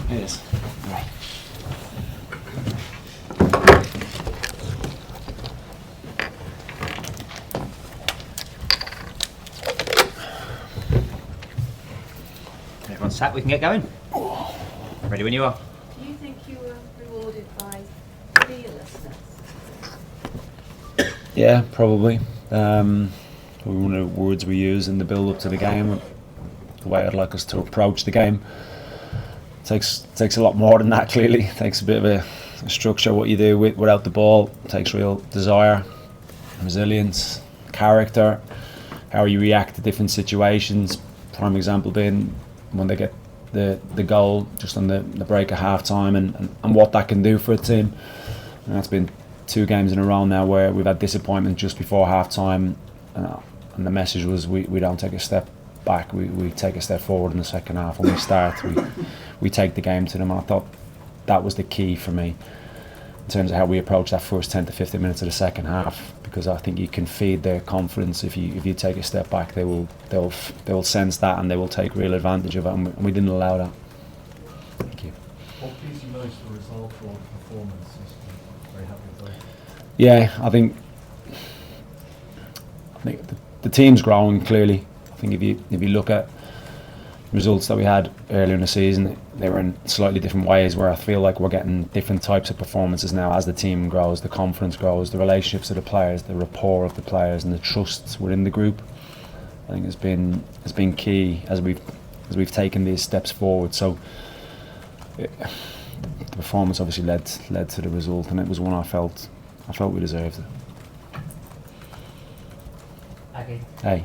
It is. Right. Everyone's sat, we can get going. Ready when you are. Do you think you were rewarded by fearlessness? Yeah, probably. One of the words we use in the build-up to the game, the way I'd like us to approach the game, takes a lot more than that. Clearly, it takes a bit of a structure. What you do without the ball, it takes real desire, resilience, character. How you react to different situations. Prime example being when they get the goal just on the break at half time and what that can do for a team. And that's been 2 games in a row now where we've had disappointment just before half time, and the message was we don't take a step back, we take a step forward in the second half. When we start, we take the game to them, and I thought that was the key for me in terms of how we approach that first 10 to 15 minutes of the second half, because I think you can feed their confidence. If you take a step back, they will sense that, and they will take real advantage of it, and we didn't allow that. Thank you. What pleased you most, the result or the performance? Very happy with that. Yeah, I think the team's growing clearly. I think if you look at results that we had earlier in the season, they were in slightly different ways, where I feel like we're getting different types of performances now as the team grows, the confidence grows, the relationships of the players, the rapport of the players, and the trust within the group. I think has been key as we've taken these steps forward. So the performance obviously led to the result, and it was one I felt we deserved it. Okay. Hey.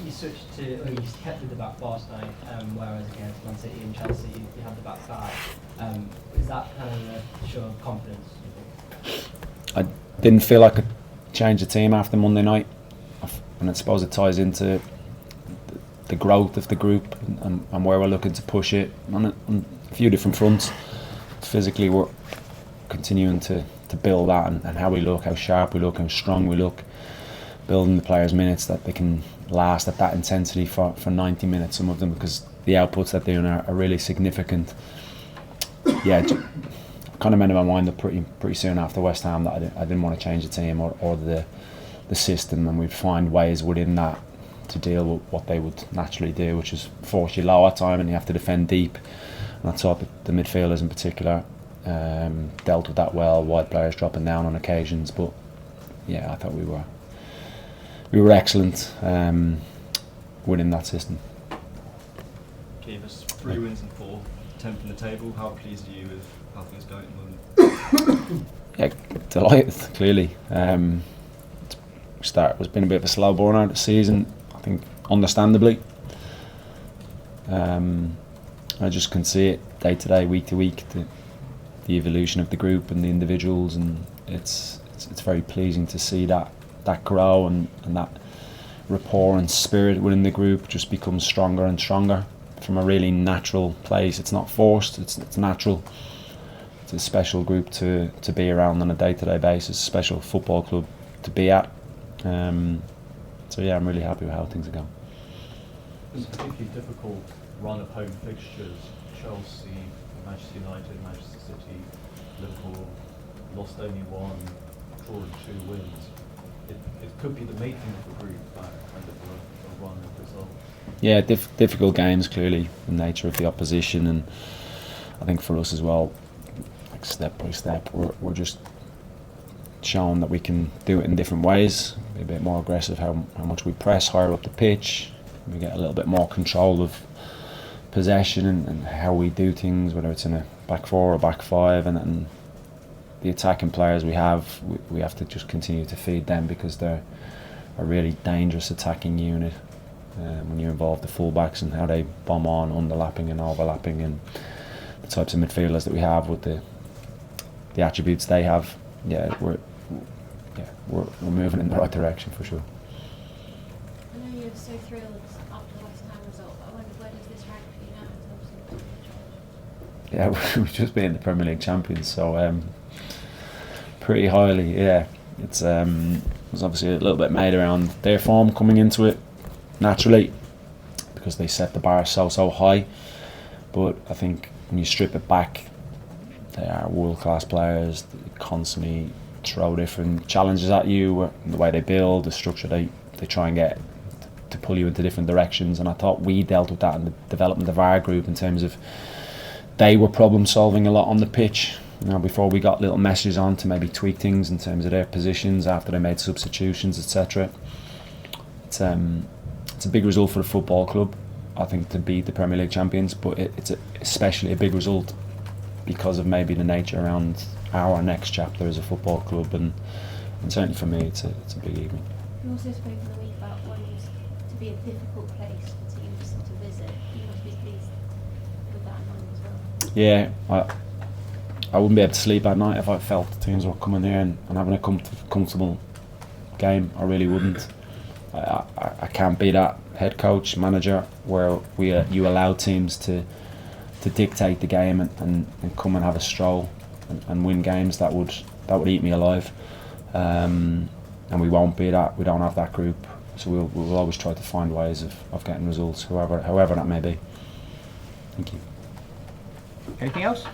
You switched to, or you kept with the back four tonight, whereas against Man City and Chelsea you had the back five. Is that kind of a show of confidence, you think? I didn't feel I could change the team after Monday night, and I suppose it ties into the growth of the group and where we're looking to push it on a few different fronts. Physically, we're continuing to build that, and how we look, how sharp we look, how strong we look, building the players' minutes that they can last at that intensity for 90 minutes, some of them, because the outputs that they're doing are really significant. Yeah, I kind of made my mind up pretty soon after West Ham that I didn't want to change the team or the system, and we'd find ways within that to deal with what they would naturally do, which is force you low at time and you have to defend deep. And I thought that the midfielders in particular dealt with that well, wide players dropping down on occasions. But yeah, I thought we were excellent within that system. Gave us 3 wins and 4, 10th in the table. How pleased are you with how things are going at the moment? Yeah, delighted, clearly. Start was been a bit of a slow burn out of the season, I think, understandably. I just can see it day to day, week to week, the evolution of the group and the individuals, and it's very pleasing to see that grow and that rapport and spirit within the group just becomes stronger and stronger from a really natural place. It's not forced, it's natural. It's a special group to be around on a day-to-day basis, a special football club to be at. So yeah, I'm really happy with how things are going. It was a particularly difficult run of home fixtures. Chelsea, Manchester United, Manchester City, Liverpool, lost only 1, drawn 2 wins. It could be the making of the group, that kind of a run of results. Yeah, difficult games, clearly, the nature of the opposition, and I think for us as well, like step by step, we're just showing that we can do it in different ways, be a bit more aggressive, how much we press higher up the pitch, we get a little bit more control of possession and how we do things, whether it's in a back 4 or back 5, and the attacking players we have to just continue to feed them, because they're a really dangerous attacking unit when you involve the fullbacks and how they bomb on, underlapping and overlapping, and the types of midfielders that we have with the attributes they have. Yeah, we're moving in the right direction for sure. I know you're so thrilled after the West Ham result, but I wonder, where does this rank for you now in terms of the Yeah, we've just been the Premier League champions, so pretty highly. Yeah, it's was obviously a little bit made around their form coming into it naturally, because they set the bar so high. But I think when you strip it back, they are world-class players. They constantly throw different challenges at you, the way they build, the structure they try and get to pull you into different directions. And I thought we dealt with that in the development of our group in terms of they were problem solving a lot on the pitch. You know, before we got little messages on to maybe tweak things in terms of their positions after they made substitutions, etc. It's a big result for the football club, I think, to beat the Premier League champions, but it's especially a big result because of maybe the nature around our next chapter as a football club, and certainly for me it's a big evening. You also spoke in the week about wanting to be a difficult place for teams to visit. You must be pleased with that in mind as well. Yeah, I wouldn't be able to sleep at night if I felt the teams were coming here and having a comfortable game. I really wouldn't. I can't be that head coach, manager, where you allow teams to dictate the game and come and have a stroll and win games. That would eat me alive. And we won't be that. We don't have that group. So we'll always try to find ways of getting results, however that may be. Thank you. Anything else?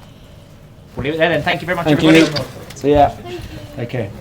We'll leave it there then. Thank you very much, Thank everybody. you. See ya. Thank you. Take care.